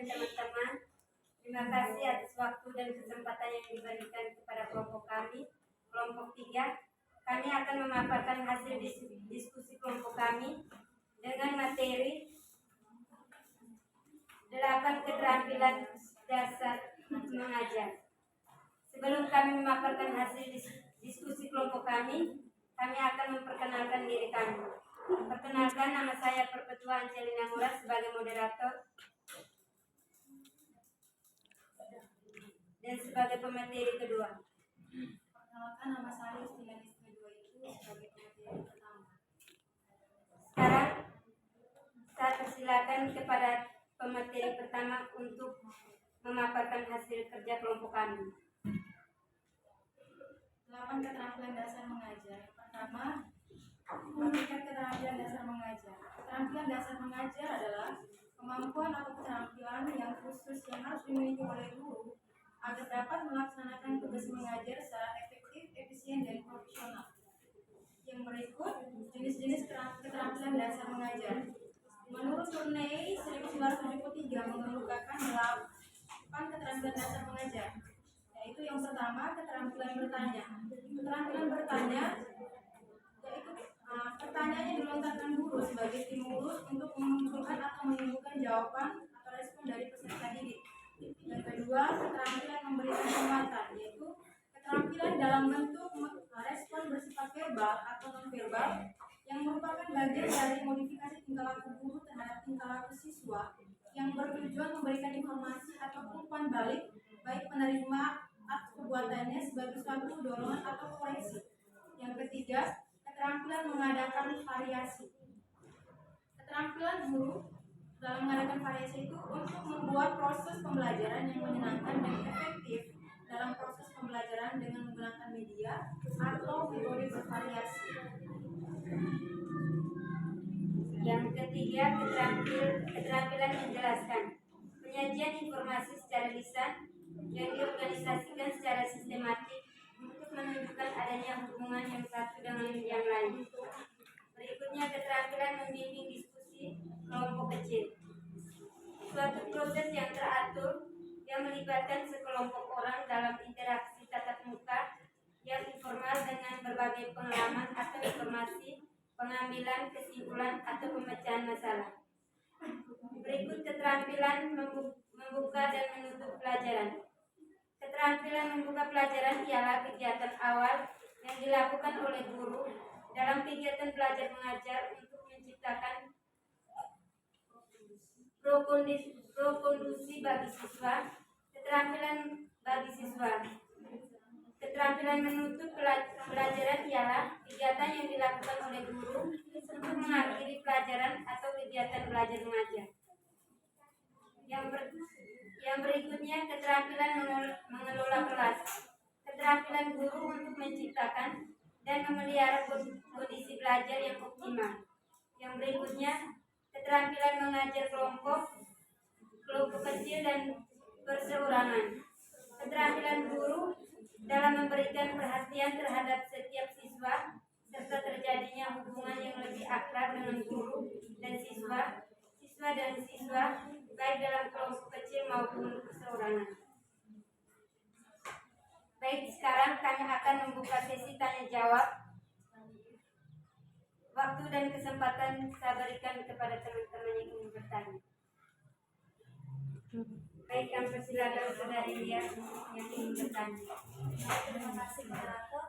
teman-teman. Terima kasih atas waktu dan kesempatan yang diberikan kepada kelompok kami, kelompok 3. Kami akan memaparkan hasil diskusi kelompok kami dengan materi 8 keterampilan dasar mengajar. Sebelum kami memaparkan hasil diskusi kelompok kami akan memperkenalkan diri kami. Perkenalkan, nama saya Perpetua Angelina Murad sebagai moderator dan sebagai pemateri kedua. Perkenalkan, nama saya Yustianis kedua itu sebagai pemateri pertama. Sekarang saya persilakan kepada pemateri pertama untuk memaparkan hasil kerja kelompok kami. 8 keterampilan dasar mengajar. Pertama, memberikan keterampilan dasar mengajar. Keterampilan dasar mengajar adalah kemampuan atau keterampilan yang khusus yang harus dimiliki oleh guru agar dapat melaksanakan tugas mengajar secara efektif, efisien, dan profesional. Yang berikut jenis-jenis keterampilan dasar mengajar. Menurut Tournai 1973 mengemukakan 8 keterampilan dasar mengajar, yaitu yang pertama keterampilan bertanya. Keterampilan bertanya yaitu pertanyaannya dilontarkan guru sebagai stimulus untuk mengumpulkan atau menyembuhkan jawaban atau respon dari peserta didik. Yang kedua, keterampilan memberikan penguatan, yaitu keterampilan dalam bentuk respon bersifat verbal atau non-verbal yang merupakan bagian dari modifikasi tingkah laku guru terhadap tingkah laku siswa yang bertujuan memberikan informasi atau umpan balik baik penerima atau perbuatannya sebagai suatu dorongan atau koreksi. Yang ketiga, keterampilan mengadakan variasi. Keterampilan guru dalam mengadakan variasi itu untuk membuat proses pembelajaran yang menyenangkan dan efektif dalam proses pembelajaran dengan menggunakan media atau metode bervariasi. Yang ketiga, keterampilan menjelaskan. Penyajian informasi secara lisan yang diorganisasikan secara sistematik untuk menunjukkan adanya hubungan yang satu dengan yang lain. Berikutnya, keterampilan membimbing diskusi kelompok kecil. Suatu proses yang teratur yang melibatkan sekelompok orang dalam interaksi tatap muka yang informal dengan berbagai pengalaman atau informasi, pengambilan kesimpulan atau pemecahan masalah. Berikut keterampilan membuka dan menutup pelajaran. Keterampilan membuka pelajaran ialah kegiatan awal yang dilakukan oleh guru dalam kegiatan belajar mengajar untuk menciptakan pro-kondusi bagi siswa. Keterampilan bagi siswa. Keterampilan menutup pelajaran ialah kegiatan yang dilakukan oleh guru untuk mengakhiri pelajaran atau kegiatan belajar mengajar. Yang berikutnya, keterampilan mengelola kelas. Keterampilan guru untuk menciptakan dan memelihara kondisi belajar yang optimal. Yang berikutnya, keterampilan mengajar kelompok kecil dan perseorangan. Keterampilan guru dalam memberikan perhatian terhadap setiap siswa serta terjadinya hubungan yang lebih akrab dengan guru dan siswa baik dalam kelompok kecil maupun perseorangan. Baik, sekarang kami akan membuka sesi tanya jawab. Waktu dan kesempatan saya berikan kepada teman-teman yang ingin bertanya. Baik, kami persilakan saudari Lia yang ingin bertanya. Terima kasih moderator.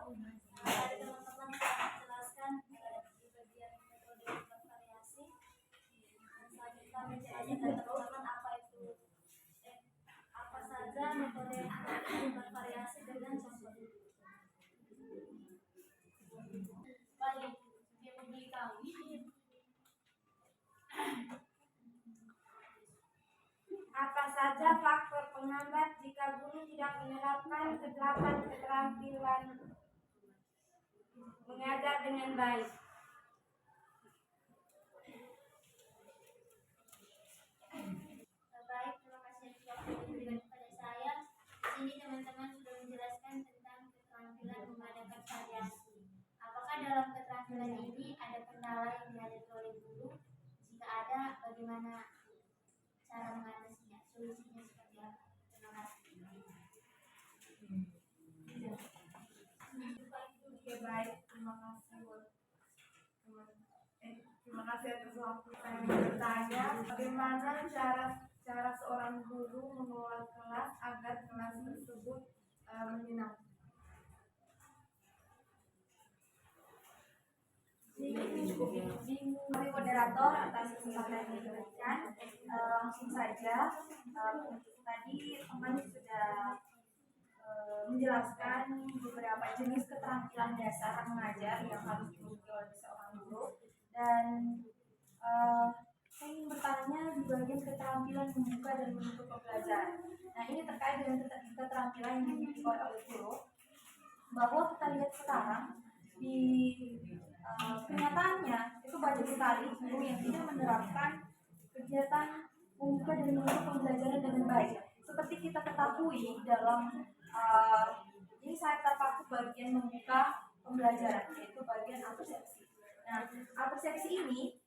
Tadi teman-teman menjelaskan di bagian metode bervariasi. Selanjutnya menjelaskan dari teman-teman apa saja metode bervariasi dengan contoh. Baik, bagi kami apa saja faktor penghambat jika guru tidak menerapkan 8 keterampilan mengajar dengan baik? Baik, terima kasih atas waktu yang diberikan kepada saya. Di sini teman-teman sudah menjelaskan tentang keterampilan mengadakan variasi. Apakah dalam keterampilan ini ada kendala yang dihadapi oleh guru? Jika ada, bagaimana cara mengatasinya? Solusi saya, bagaimana cara seorang guru mengelola kelas agar kelas tersebut menyenangkan. Kami moderator atas kesempatan yang diberikan. Langsung saja, tadi teman sudah menjelaskan beberapa jenis keterampilan dasar mengajar yang harus dimiliki oleh seorang guru, dan saya ingin bertanya di bagian keterampilan membuka dan menutup pembelajaran. Nah, ini terkait dengan keterampilan yang dimiliki oleh guru, bahwa kita lihat sekarang di kenyataannya itu banyak sekali guru yang tidak menerapkan kegiatan membuka dan menutup pembelajaran dengan baik. Seperti kita ketahui dalam ini saya terpaku bagian membuka pembelajaran, yaitu bagian apersepsi. Nah, apersepsi ini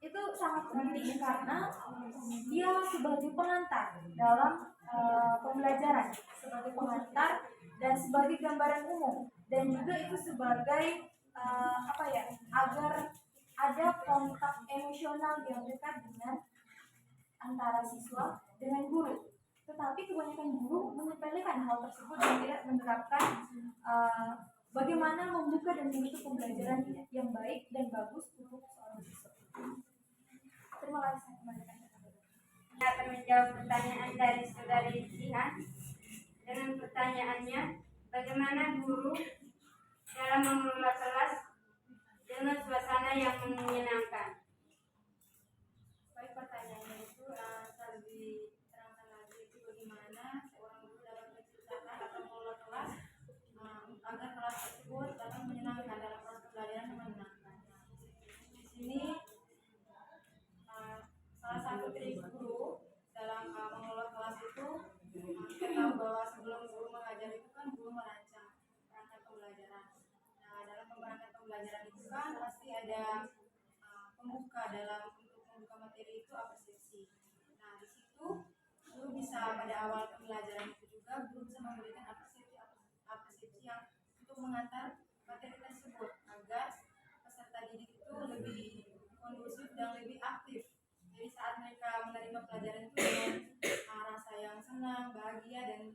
itu sangat penting karena dia sebagai pengantar dalam pembelajaran, sebagai pengantar dan sebagai gambaran umum, dan juga itu sebagai agar ada kontak emosional yang dekat dengan antara siswa dengan guru. Tetapi kebanyakan guru menyepelekan hal tersebut dan tidak menerapkan bagaimana membuka dan menutup pembelajaran yang baik dan bagus untuk seorang siswa. Terima kasih. Saya akan menjawab pertanyaan dari saudari Jihan dengan pertanyaannya, bagaimana guru dalam mengelola kelas dengan suasana yang menyenangkan? Baik, pertanyaannya itu lebih terangkan lagi itu bagaimana seorang guru dalam menceritakan atau mengelola kelas agar kelas tersebut dapat menyenangkan dalam proses pembelajaran yang menyenangkan. Di sini salah satu trik guru dalam mengelola kelas itu kita tahu bahwa sebelum guru mengajar itu kan guru merancang perangkat pembelajaran. Nah, dalam perangkat pembelajaran itu kan pasti ada pembuka dalam untuk membuka materi itu apersepsi. Nah, di situ guru bisa pada awal pembelajaran itu juga guru bisa memberikan apersepsi yang untuk mengantar materi tersebut agar peserta didik itu lebih kondusif dan lebih aktif. Jadi saat mereka menerima pelajaran itu dengan rasa yang senang, bahagia, dan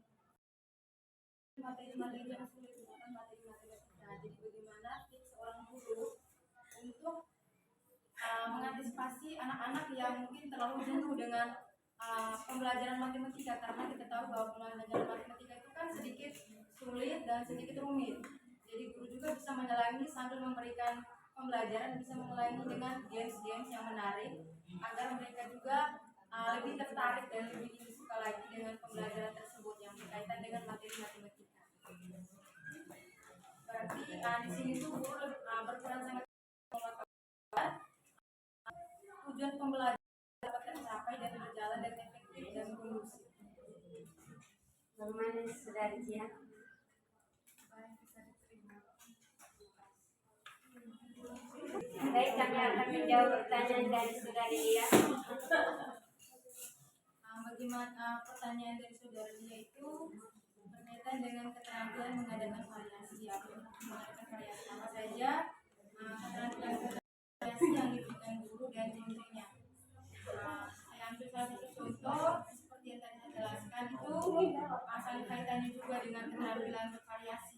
materi-materi yang sulit bukan materi-materi mudah. Jadi bagaimana tips seorang guru untuk mengantisipasi anak-anak yang mungkin terlalu jenuh dengan pembelajaran matematika, karena kita tahu bahwa pembelajaran matematika itu kan sedikit sulit dan sedikit rumit. Jadi guru juga bisa menyelangi sambil memberikan pembelajaran, bisa menyelangi dengan games-games yang menarik agar mereka juga lebih tertarik dan lebih suka lagi dengan pembelajaran tersebut yang berkaitan dengan materi matematika. Berarti di sini tuh guru berperan sangat tujuan pembelajaran dapat tercapai dan berjalan dengan efektif dan kondusif. Bagaimana saudari Jihan? Baik, kami akan menjawab pertanyaan dari saudari Lia. Bagaimana pertanyaan dari saudara Lia itu berkaitan dengan keterampilan mengadakan variasi atau mengadakan variasi apa saja keterampilan variasi yang diberikan guru dan menterinya. Saya ambil salah satu contoh seperti yang tadi saya jelaskan itu saling kaitannya juga dengan keterampilan bervariasi.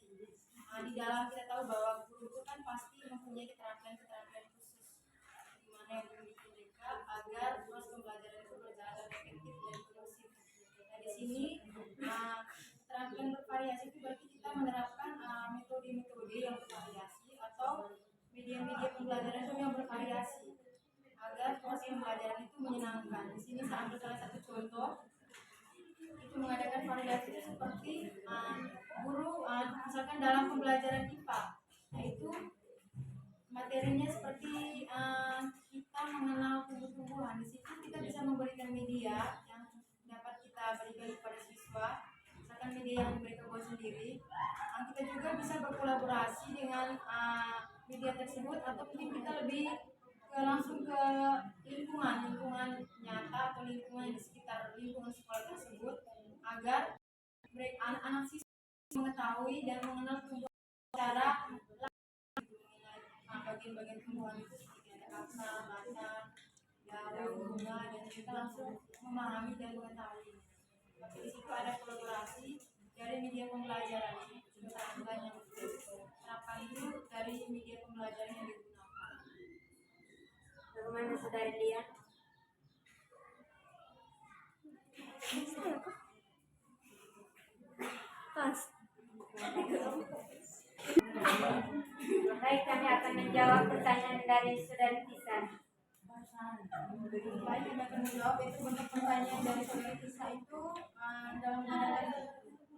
Di dalam kita tahu bahwa guru itu kan pasti mempunyai keterampilan khusus di mana yang dimiliki mereka agar proses pembelajaran itu berjalan efektif dan kondusif. Nah, di sini keterampilan bervariasi itu berarti kita menerapkan metode-metode yang bervariasi atau media-media pembelajaran itu yang bervariasi agar proses pembelajaran itu menyenangkan. Di sini saya ambil salah satu contoh itu mengadakan variasi itu seperti guru misalkan dalam pembelajaran IPA, yaitu materinya seperti kita mengenal tumbuh-tumbuhan. Di situ kita bisa memberikan media yang dapat kita berikan kepada siswa, misalkan media yang mereka buat sendiri. Kita juga bisa berkolaborasi dengan media tersebut atau mungkin kita lebih langsung ke lingkungan nyata atau lingkungan di sekitar lingkungan sekolah tersebut agar anak-anak siswa mengetahui dan mengenal tumbuhan secara bagian-bagian tumbuhan itu seperti ada akar, batang, daun, bunga, dan kita langsung memahami dan mengetahui. Tapi di situ ada kolaborasi dari media pembelajaran keterampilan yang diterapkan itu dari media pembelajaran yang digunakan. Bagaimana saudari Lia? Pas. Baik, kami akan menjawab pertanyaan dari saudari Tisa. Baik, kami akan menjawab itu bentuk pertanyaan dari saudari Tisa itu dalam mengadakan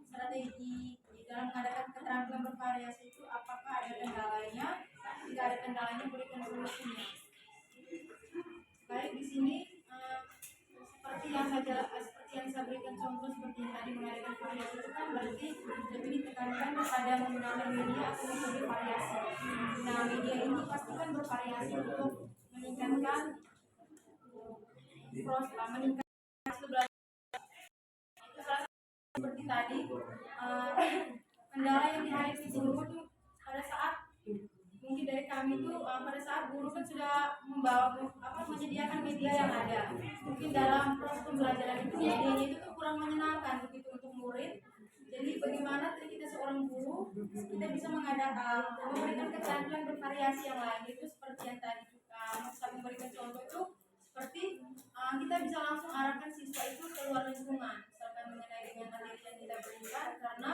strategi dalam mengadakan keterampilan bervariasi itu apakah ada kendalanya? Jika ada kendalanya, berikan solusinya. Baik, di sini seperti yang saya berikan contoh seperti yang tadi mengadakan variasi itu kan berarti lebih ditekankan pada menggunakan media atau metode variasi. Nah, media ini pasti kan bervariasi untuk meningkatkan hasil belajar. Itu salah satu seperti tadi kendala yang dihadapi guru itu pada saat mungkin dari kami itu pada saat guru kan sudah menyediakan media yang ada, mungkin dalam proses pembelajaran itu medianya itu tuh kurang menyenangkan begitu untuk murid. Jadi bagaimana kita seorang guru kita bisa memberikan keterampilan bervariasi yang lain, itu seperti yang tadi saya memberikan contoh itu seperti kita bisa langsung arahkan siswa itu keluar lingkungan misalkan mengenai dengan materi yang kita berikan. Karena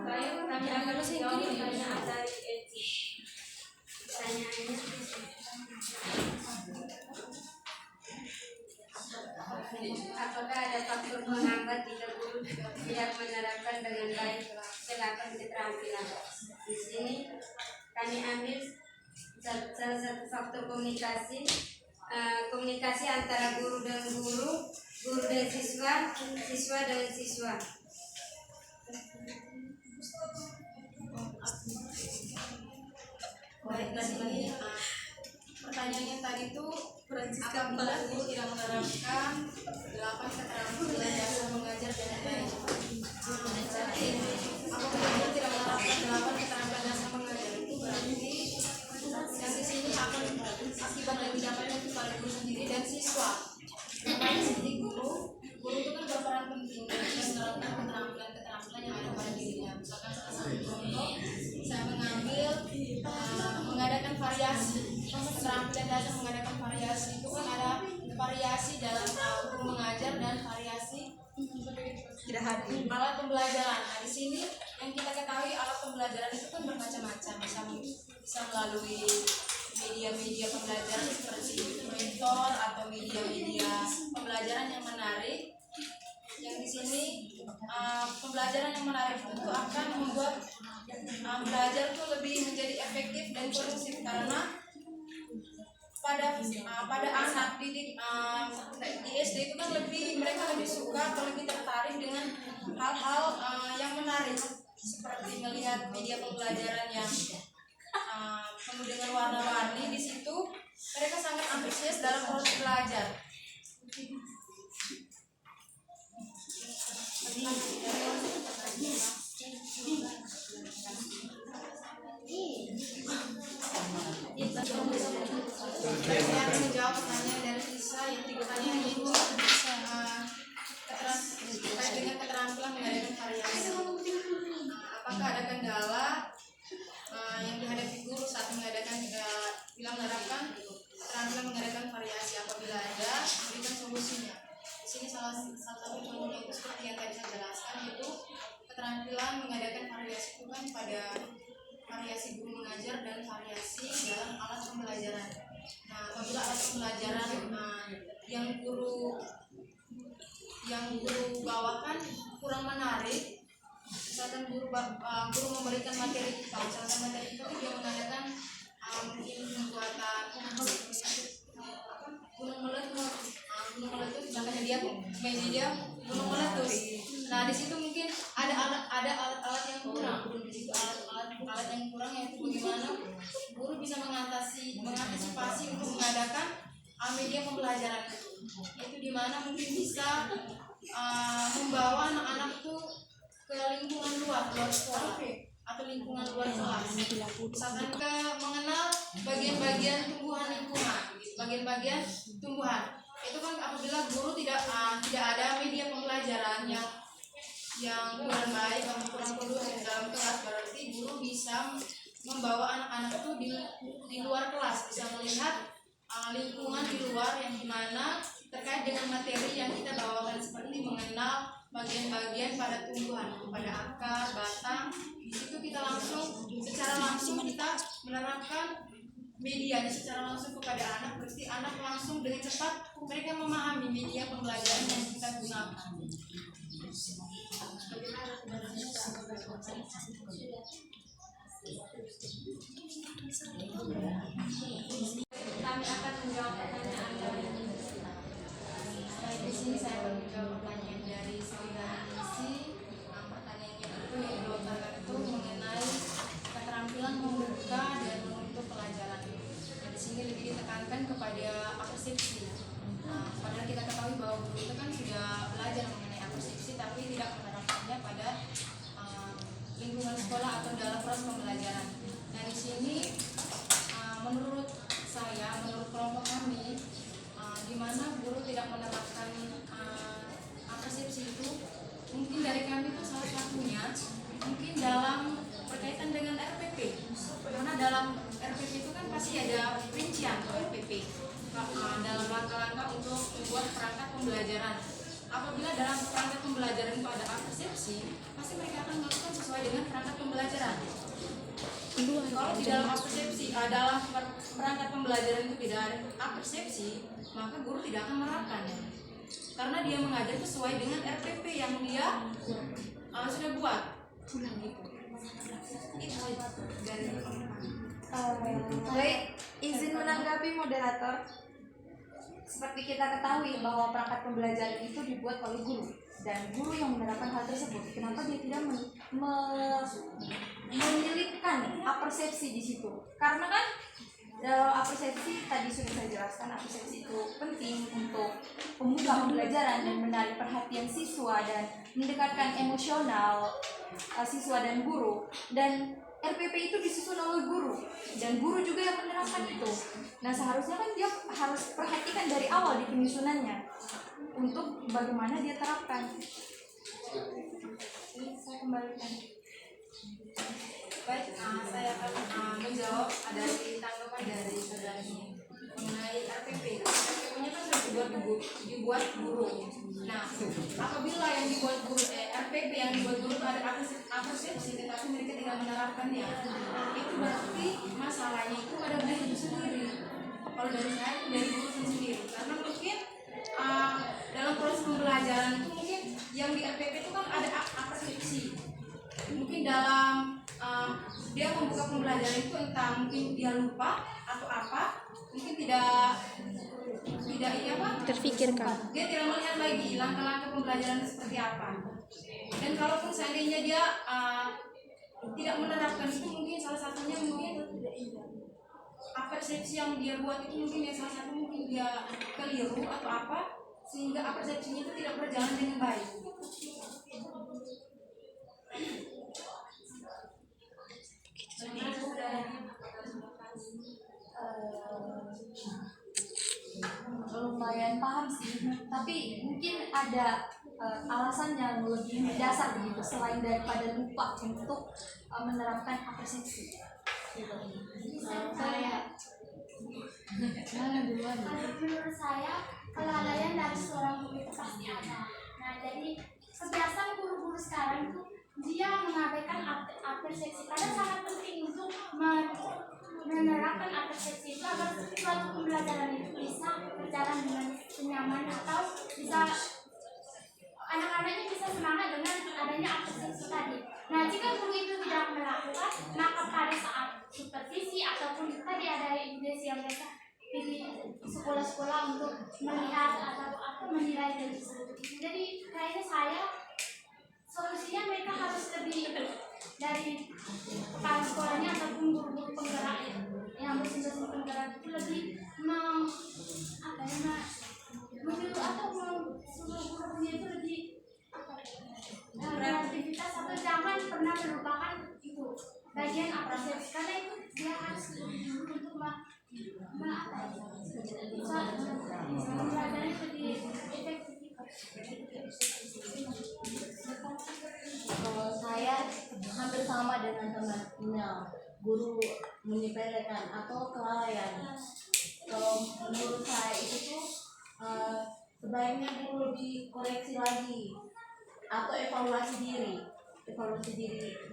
Baik, kami akan menjawab pertanyaan dari Eci. Pertanyaannya, apakah ada faktor penghambat jika guru tidak menerapkan dengan baik 8 keterampilan? Di sini kami ambil salah satu faktor komunikasi, komunikasi antara guru dan guru, guru dan siswa, siswa dengan siswa. baik, tadi pertanyaannya tadi itu apabila guru tidak menerapkan 8 keterampilan dasar mengajar dengan baik. Jadi apabila guru tidak menerapkan 8 keterampilan dasar mengajar itu berarti yang di sini akan akibat yang didapatkan kepada guru sendiri dan siswa. Makanya sendiri guru itu kan berperan penting dalam menerapkan keterampilan yang ada pada dirinya. Misalkan salah satu contoh saya mengambil mengadakan variasi. Keterampilan dasar mengadakan variasi itu kan ada variasi dalam guru mengajar dan variasi alat pembelajaran. Nah, di sini yang kita ketahui alat pembelajaran itu kan bermacam-macam, bisa melalui media-media pembelajaran seperti monitor atau media-media pembelajaran yang menarik. Yang di sini pembelajaran yang menarik itu akan membuat belajar itu lebih menjadi efektif dan produktif, karena pada anak didik di SD itu kan mereka lebih suka atau lebih tertarik dengan hal-hal yang menarik seperti melihat media pembelajaran yang penuh dengan warna-warni. Di situ mereka sangat antusias dalam proses belajar. Saya akan menjawab pertanyaan dari Lisa yang pertanyaannya itu terkait dengan keterampilan mengadakan variasi. Apakah ada kendala yang dihadapi guru saat menerapkan keterampilan mengadakan variasi? Apabila ada, berikan solusinya. Di sini salah satu contohnya itu seperti yang tadi saya jelaskan, yaitu keterampilan mengadakan variasi itu kan pada variasi guru mengajar dan variasi dalam alat pembelajaran. Nah, apabila alat pembelajaran yang guru bawakan kurang menarik, misalkan guru memberikan materi kita, dia mengadakan mungkin pembuatan gunung meletus, misalkan dia media gunung meletus. Nah, di situ mungkin ada alat-alat yang kurang. Di situ alat yang kurang, yaitu bagaimana guru bisa mengantisipasi untuk mengadakan media pembelajaran itu di mana mungkin bisa membawa anak-anak itu ke lingkungan luar sekolah atau lingkungan luar kelas, misalkan mengenal bagian-bagian tumbuhan lingkungan. bagian-bagian tumbuhan. Itu kan apabila guru tidak ada media pembelajaran yang kurang baik atau kurang kondusif dalam kelas, berarti guru bisa membawa anak-anak itu di luar kelas, bisa melihat lingkungan di luar yang dimana terkait dengan materi yang kita bawakan, seperti mengenal bagian-bagian pada tumbuhan, pada akar, batang. Di situ kita secara langsung kita menerapkan medianya secara langsung kepada anak, berarti anak langsung dengan cepat mereka memahami media pembelajaran yang kita gunakan. Kami akan menjawab pertanyaan dari baik, di sini saya akan menjawab pertanyaan dari saudara Nisi. Pertanyaannya itu yang dilontarkan itu mengenai keterampilan membuka dan menutup pelajaran. Di sini lebih ditekankan kepada apersepsi. Padahal kita ketahui bahwa guru itu kan sudah belajar mengenai apersepsi, tapi tidak menerapkannya pada lingkungan sekolah atau dalam proses pembelajaran. Nah, di sini menurut saya, menurut kelompok kami, di mana guru tidak menerapkan apersepsi itu, mungkin dari kami itu salah satunya mungkin dalam berkaitan dengan RPP, karena dalam RPP itu kan pasti ada rincian RPP dalam langkah-langkah untuk membuat perangkat pembelajaran. Apabila dalam perangkat pembelajaran itu ada apersepsi, pasti mereka akan melakukan sesuai dengan perangkat pembelajaran. Kalau di dalam apersepsi, dalam perangkat pembelajaran itu tidak ada apersepsi, maka guru tidak akan menerapkannya, karena dia mengajar sesuai dengan RPP yang dia sudah buat. Baik, izin menanggapi moderator. Seperti kita ketahui bahwa perangkat pembelajaran itu dibuat oleh guru, dan guru yang menerapkan hal tersebut. Kenapa dia tidak menyelipkan apersepsi di situ? Karena kan dalam apersepsi tadi sudah saya jelaskan, apersepsi itu penting untuk membuka pembelajaran dan menarik perhatian siswa dan mendekatkan emosional siswa dan guru. Dan RPP itu disusun oleh guru, dan guru juga yang menerapkan itu. Nah, seharusnya kan dia harus perhatikan dari awal di penyusunannya untuk bagaimana dia terapkan. Ini saya kembalikan. Baik, saya akan menjawab dari tanggapan dari saudara ini mengenai RPP. RPP-nya kan sudah dibuat guru. Nah, apabila yang dibuat guru RPP yang dibuat guru itu ada apersepsi, tetapi mereka tidak menerapkannya, itu berarti masalahnya itu pada diri itu sendiri. Kalau dari saya itu dari guru sendiri, karena mungkin dalam proses pembelajaran itu mungkin yang di RPP itu kan ada apersepsi. Mungkin dalam dia membuka pembelajaran itu entah mungkin dia lupa atau apa, mungkin tidak terfikirkan. Dia tidak melihat lagi langkah-langkah pembelajaran seperti apa. Dan kalaupun seandainya dia tidak menerapkan itu, mungkin salah satunya mungkin apersepsi yang dia buat itu mungkin salah satu mungkin dia keliru atau apa, sehingga apersepsinya itu tidak berjalan dengan baik. Lumayan paham sih, tapi mungkin ada alasan yang lebih mendasar begitu selain daripada lupa untuk menerapkan apersepsi. Menurut saya kelalaian dari seorang guru itu pasti ada. Nah, jadi kebiasaan guru-guru sekarang itu dia mengabaikan apersepsi. Padahal sangat penting untuk menerapkan apersepsi itu agar suatu pembelajaran itu bisa berjalan dengan nyaman, atau bisa anak-anaknya bisa semangat dengan adanya apersepsi tadi. Nah, jika guru itu tidak melakukan, maka pada saat supervisi ataupun tadi ada edukasi yang biasa di sekolah-sekolah untuk melihat atau menilai dari tersebut. Jadi kayaknya saya solusinya mereka harus lebih dari kepala sekolahnya ataupun guru-guru penggerak yang bersentuhan penggerak itu lebih menyuruh atau suruh gurunya itu lebih kreativitas, atau jangan pernah melupakan itu bagian apersepsi, karena itu dia harus lebih dulu untuk Kalau saya hampir sama dengan temannya, guru menyepelekan atau kelalaian. Kalau menurut saya itu tuh sebaiknya guru lebih koreksi lagi atau evaluasi diri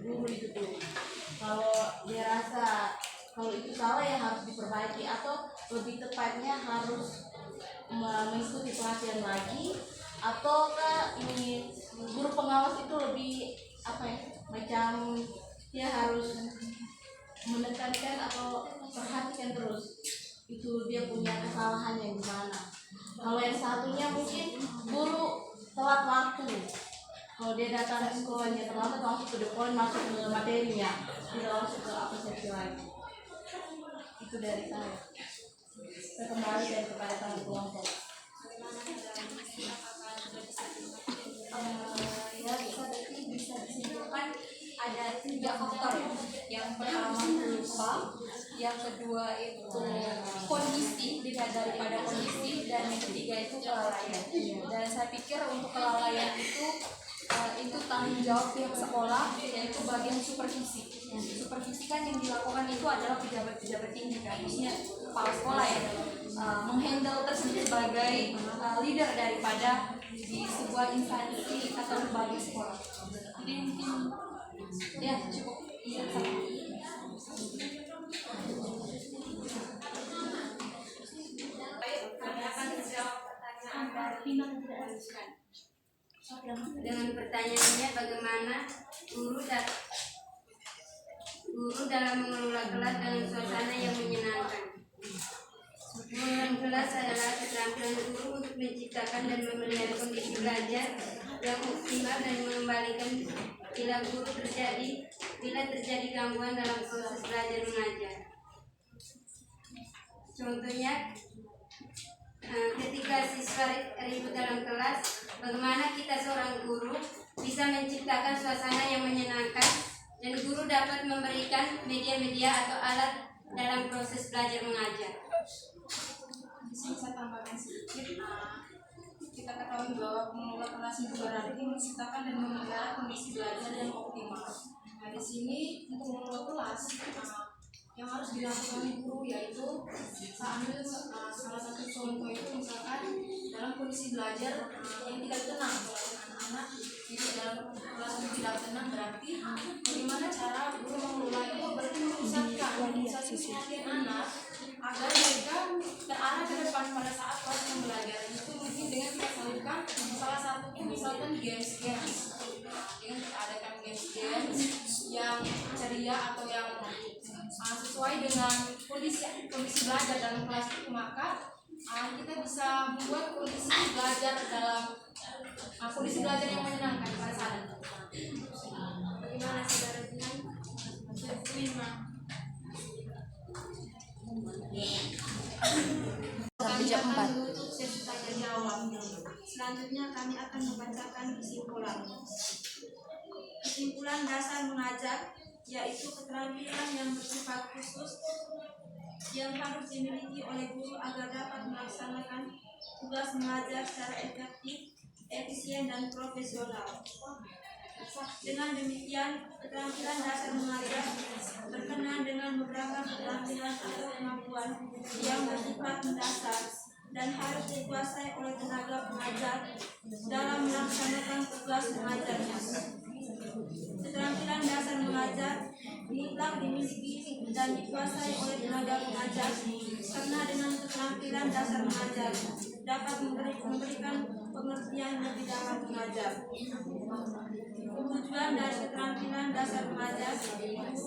guru itu tuh. Kalau dia rasa kalau itu salah ya harus diperbaiki, atau lebih tepatnya harus mengikuti pelatihan lagi, atau ini guru pengawas itu lebih macam dia harus menekankan atau perhatikan terus itu dia punya kesalahannya di mana. Kalau yang satunya mungkin guru telat waktu, kalau dia datang ke sekolahnya terlambat langsung ke depan masuk ke materinya, tidak langsung ke apresiasi lagi. Itu dari saya. Saya kembali dan kepada tanggung kelompok. Ya, bisa disimpulkan ada 3 faktor ya. Yang pertama lupa, yang kedua itu kondisi, dilihat daripada kondisi, dan yang ketiga itu kelalaian. Dan saya pikir untuk kelalaian itu tanggung jawab pihak sekolah, yaitu bagian supervisi. Supervisi kan yang dilakukan itu adalah pejabat-pejabat tinggi, kan, khususnya kepala sekolah ya, menghandle tersebut sebagai leader daripada di sebuah instansi atau lembaga sekolah. Jadi mungkin ya cukup iya sama. Kami akan menjawab pertanyaan dari dengan pertanyaannya, bagaimana guru dalam mengelola kelas dengan suasana yang menyenangkan. Mengelola kelas adalah keterampilan guru untuk menciptakan dan memelihara kondisi belajar yang optimal dan mengembalikan bila terjadi gangguan dalam proses belajar mengajar. Contohnya, ketika siswa ribut dalam kelas, bagaimana kita seorang guru bisa menciptakan suasana yang menyenangkan dan guru dapat memberikan media-media atau alat dalam proses belajar mengajar. Di sini saya tambahkan sedikit. Kita ketahui bahwa mengelola kelas itu berarti menciptakan dan memelihara kondisi belajar yang optimal. Nah, di sini untuk mengelola kelas yang harus dilakukan guru yaitu saya ambil salah satu contoh itu misalkan dalam kondisi belajar yang tidak tenang anak-anak itu dalam kelas yang tidak tenang, berarti bagaimana cara guru mengelola itu berarti memusatkan anak agar mereka terarah ke depan pada saat kelas pembelajaran itu mungkin dengan kita salurkan salah satunya misalkan games dengan adakan games yang ceria atau yang sesuai dengan kondisi belajar dalam kelas itu, maka kita bisa membuat kondisi belajar yang menyenangkan pada saat itu. Bagaimana saudara Jihan? Untuk sesi tanya jawab. Selanjutnya kami akan membacakan kesimpulan. Kesimpulan dasar mengajar yaitu keterampilan yang bersifat khusus yang harus dimiliki oleh guru agar dapat melaksanakan tugas mengajar secara efektif, efisien, dan profesional. Dengan demikian, keterampilan dasar mengajar berkenaan dengan beberapa keterampilan atau kemampuan yang bersifat mendasar dan harus dikuasai oleh tenaga pengajar dalam melaksanakan tugas mengajarnya. Keterampilan dasar mengajar mutlak dimiliki dan dikuasai oleh tenaga pengajar karena dengan keterampilan dasar mengajar dapat memberikan pengertian lebih dalam mengajar. Tujuan dari keterampilan dasar mengajar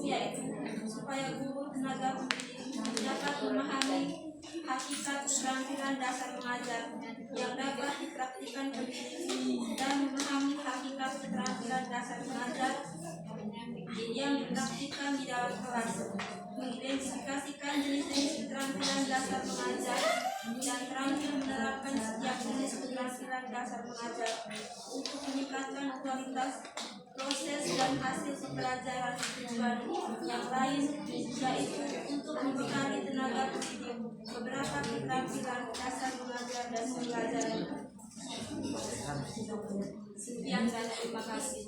yaitu supaya guru tenaga pendidik dapat memahami hakikat keterampilan dasar mengajar yang dapat dipraktikkan pendidik dan memahami hakikat keterampilan dasar mengajar yang dipraktikkan di dalam kelas, mengidentifikasikan jenis-jenis keterampilan dasar mengajar dan terampil menerapkan setiap jenis keterampilan dasar mengajar untuk meningkatkan kualitas proses dan hasil pembelajaran tujuan yang lain, yaitu untuk membekali tenaga pendidik beberapa keterampilan dasar mengajar dan pembelajaran Sekian banyak, terima kasih.